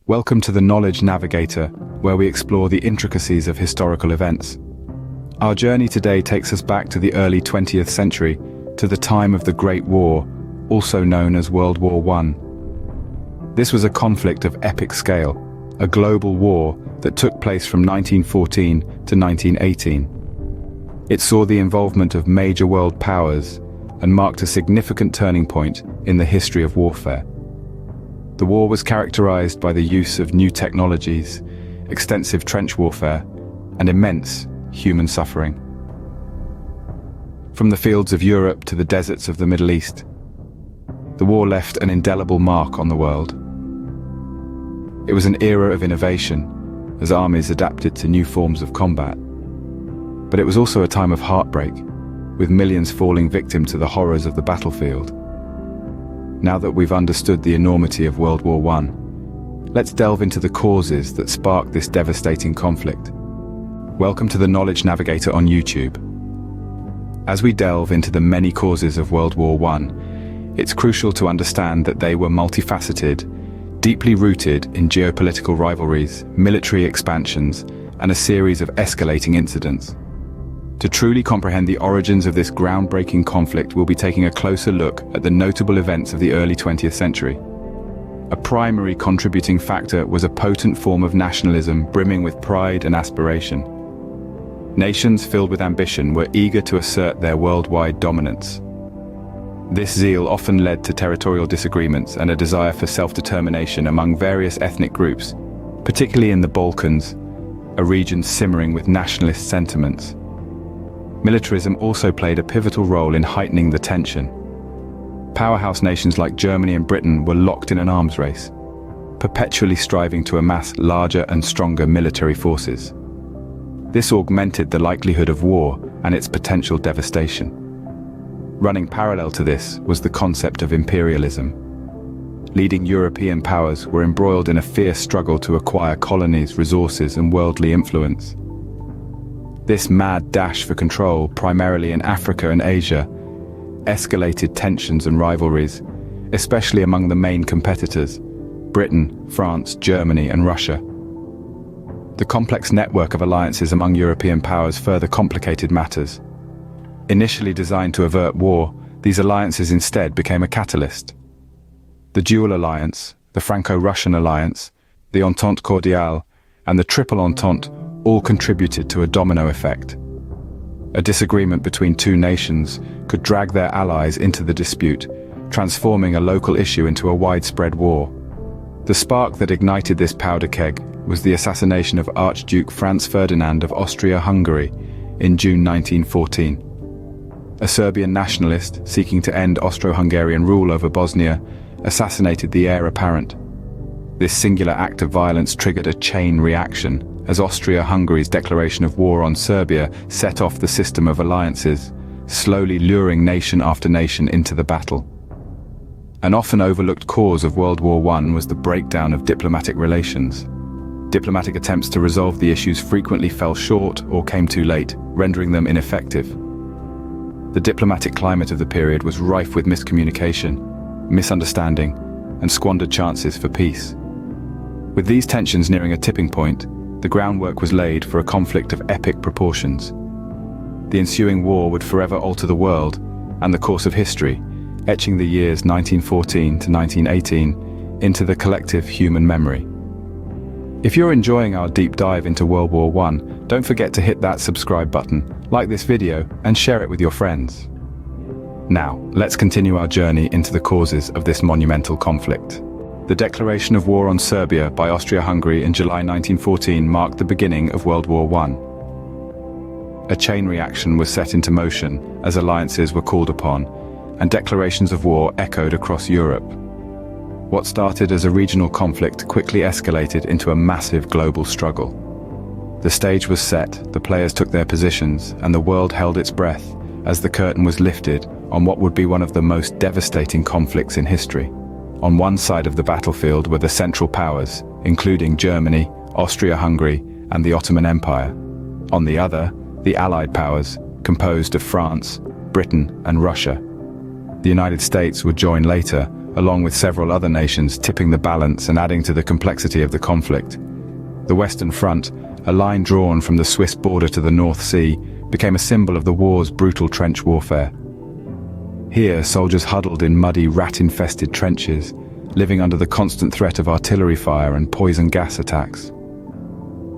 Welcome to the Knowledge Navigator, where we explore the intricacies of historical events. Our journey today takes us back to the early 20th century, to the time of the Great War, also known as World War I. This was a conflict of epic scale, a global war that took place from 1914 to 1918. It saw the involvement of major world powers and marked a significant turning point in the history of warfare. The war was characterized by the use of new technologies, extensive trench warfare, and immense human suffering. From the fields of Europe to the deserts of the Middle East, the war left an indelible mark on the world. It was an era of innovation, as armies adapted to new forms of combat. But it was also a time of heartbreak, with millions falling victim to the horrors of the battlefield. Now that we've understood the enormity of World War I, let's delve into the causes that sparked this devastating conflict. Welcome to the Knowledge Navigator on YouTube. As we delve into the many causes of World War I, it's crucial to understand that they were multifaceted, deeply rooted in geopolitical rivalries, military expansions, and a series of escalating incidents. To truly comprehend the origins of this groundbreaking conflict, we'll be taking a closer look at the notable events of the early 20th century. A primary contributing factor was a potent form of nationalism brimming with pride and aspiration. Nations filled with ambition were eager to assert their worldwide dominance. This zeal often led to territorial disagreements and a desire for self-determination among various ethnic groups, particularly in the Balkans, a region simmering with nationalist sentiments. Militarism also played a pivotal role in heightening the tension. Powerhouse nations like Germany and Britain were locked in an arms race, perpetually striving to amass larger and stronger military forces. This augmented the likelihood of war and its potential devastation. Running parallel to this was the concept of imperialism. Leading European powers were embroiled in a fierce struggle to acquire colonies, resources, and worldly influence. This mad dash for control, primarily in Africa and Asia, escalated tensions and rivalries, especially among the main competitors, Britain, France, Germany, and Russia. The complex network of alliances among European powers further complicated matters. Initially designed to avert war, these alliances instead became a catalyst. The Dual Alliance, the Franco-Russian Alliance, the Entente Cordiale, and the Triple Entente all contributed to a domino effect. A disagreement between two nations could drag their allies into the dispute, transforming a local issue into a widespread war. The spark that ignited this powder keg was the assassination of Archduke Franz Ferdinand of Austria-Hungary in June 1914. A Serbian nationalist seeking to end Austro-Hungarian rule over Bosnia assassinated the heir apparent. This singular act of violence triggered a chain reaction, as Austria-Hungary's declaration of war on Serbia set off the system of alliances, slowly luring nation after nation into the battle. An often overlooked cause of World War I was the breakdown of diplomatic relations. Diplomatic attempts to resolve the issues frequently fell short or came too late, rendering them ineffective. The diplomatic climate of the period was rife with miscommunication, misunderstanding, and squandered chances for peace. With these tensions nearing a tipping point, the groundwork was laid for a conflict of epic proportions. The ensuing war would forever alter the world and the course of history, etching the years 1914 to 1918 into the collective human memory. If you're enjoying our deep dive into World War I, don't forget to hit that subscribe button, like this video, and share it with your friends. Now, let's continue our journey into the causes of this monumental conflict. The declaration of war on Serbia by Austria-Hungary in July 1914 marked the beginning of World War I. A chain reaction was set into motion as alliances were called upon, and declarations of war echoed across Europe. What started as a regional conflict quickly escalated into a massive global struggle. The stage was set, the players took their positions, and the world held its breath as the curtain was lifted on what would be one of the most devastating conflicts in history. On one side of the battlefield were the Central Powers, including Germany, Austria-Hungary, and the Ottoman Empire. On the other, the Allied powers, composed of France, Britain, and Russia. The United States would join later, along with several other nations, tipping the balance and adding to the complexity of the conflict. The Western Front, a line drawn from the Swiss border to the North Sea, became a symbol of the war's brutal trench warfare. Here, soldiers huddled in muddy, rat-infested trenches, living under the constant threat of artillery fire and poison gas attacks.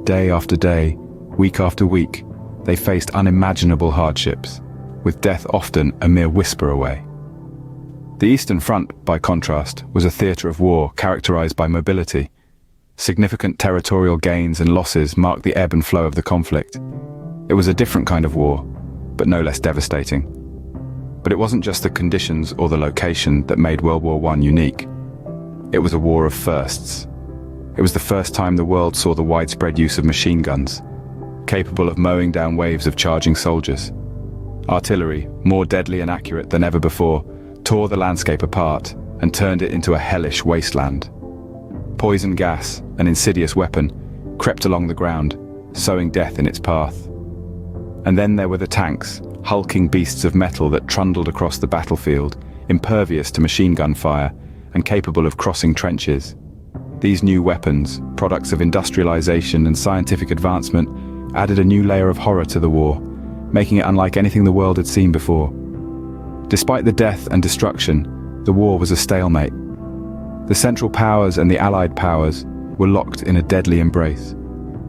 Day after day, week after week, they faced unimaginable hardships, with death often a mere whisper away. The Eastern Front, by contrast, was a theatre of war characterized by mobility. Significant territorial gains and losses marked the ebb and flow of the conflict. It was a different kind of war, but no less devastating. But it wasn't just the conditions or the location that made World War I unique. It was a war of firsts. It was the first time the world saw the widespread use of machine guns, capable of mowing down waves of charging soldiers. Artillery, more deadly and accurate than ever before, tore the landscape apart and turned it into a hellish wasteland. Poison gas, an insidious weapon, crept along the ground, sowing death in its path. And then there were the tanks, hulking beasts of metal that trundled across the battlefield, impervious to machine gun fire and capable of crossing trenches. These new weapons, products of industrialization and scientific advancement, added a new layer of horror to the war, making it unlike anything the world had seen before. Despite the death and destruction, the war was a stalemate. The Central Powers and the Allied powers were locked in a deadly embrace,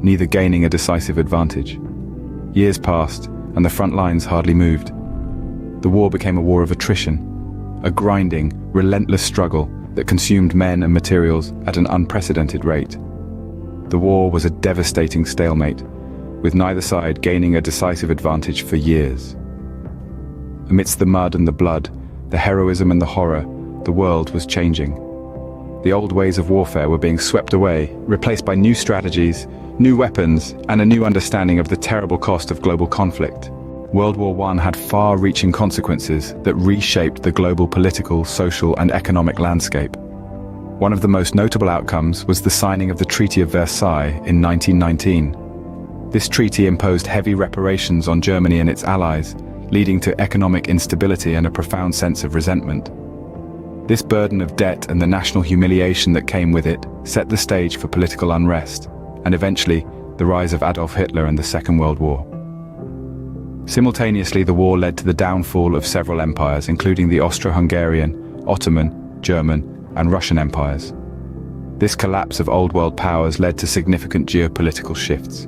neither gaining a decisive advantage. Years passed, and the front lines hardly moved. The war became a war of attrition, a grinding, relentless struggle that consumed men and materials at an unprecedented rate. The war was a devastating stalemate, with neither side gaining a decisive advantage for years. Amidst the mud and the blood, the heroism and the horror, the world was changing. The old ways of warfare were being swept away, replaced by new strategies, new weapons, and a new understanding of the terrible cost of global conflict. World War I had far-reaching consequences that reshaped the global political, social, and economic landscape. One of the most notable outcomes was the signing of the Treaty of Versailles in 1919. This treaty imposed heavy reparations on Germany and its allies, leading to economic instability and a profound sense of resentment. This burden of debt and the national humiliation that came with it set the stage for political unrest, and eventually, the rise of Adolf Hitler and the Second World War. Simultaneously, the war led to the downfall of several empires, including the Austro-Hungarian, Ottoman, German, and Russian empires. This collapse of old world powers led to significant geopolitical shifts.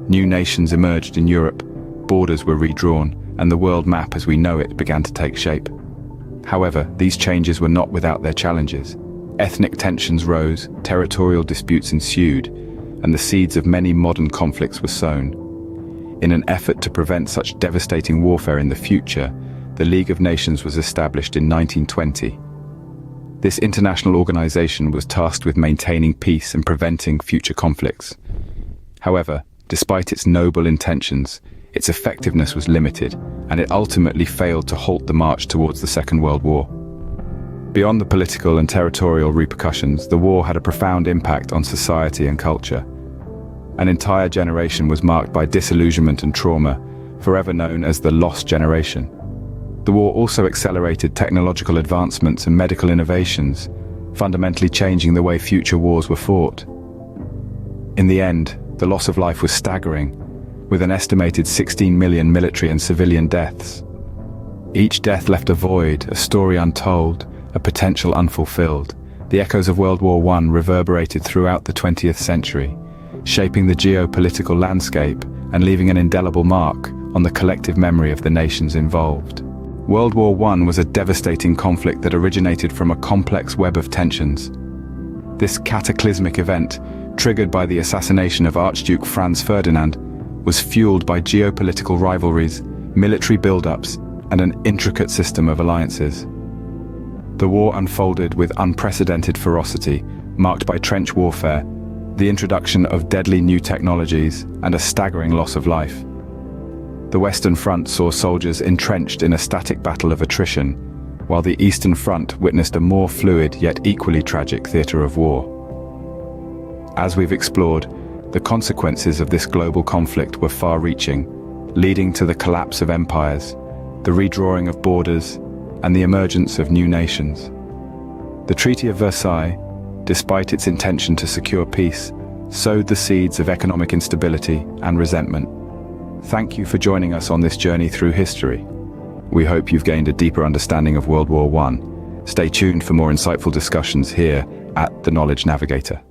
New nations emerged in Europe, borders were redrawn, and the world map as we know it began to take shape. However, these changes were not without their challenges. Ethnic tensions rose, territorial disputes ensued, and the seeds of many modern conflicts were sown. In an effort to prevent such devastating warfare in the future, the League of Nations was established in 1920. This international organization was tasked with maintaining peace and preventing future conflicts. However, despite its noble intentions, its effectiveness was limited, and it ultimately failed to halt the march towards the Second World War. Beyond the political and territorial repercussions, the war had a profound impact on society and culture. An entire generation was marked by disillusionment and trauma, forever known as the lost generation. The war also accelerated technological advancements and medical innovations, fundamentally changing the way future wars were fought. In the end, the loss of life was staggering, with an estimated 16 million military and civilian deaths. Each death left a void, a story untold, a potential unfulfilled. The echoes of World War I reverberated throughout the 20th century, shaping the geopolitical landscape and leaving an indelible mark on the collective memory of the nations involved. World War I was a devastating conflict that originated from a complex web of tensions. This cataclysmic event, triggered by the assassination of Archduke Franz Ferdinand, was fueled by geopolitical rivalries, military buildups, and an intricate system of alliances. The war unfolded with unprecedented ferocity, marked by trench warfare, the introduction of deadly new technologies, and a staggering loss of life. The Western Front saw soldiers entrenched in a static battle of attrition, while the Eastern Front witnessed a more fluid yet equally tragic theatre of war. As we've explored, the consequences of this global conflict were far-reaching, leading to the collapse of empires, the redrawing of borders, and the emergence of new nations. The Treaty of Versailles, despite its intention to secure peace, sowed the seeds of economic instability and resentment. Thank you for joining us on this journey through history. We hope you've gained a deeper understanding of World War I. Stay tuned for more insightful discussions here at the Knowledge Navigator.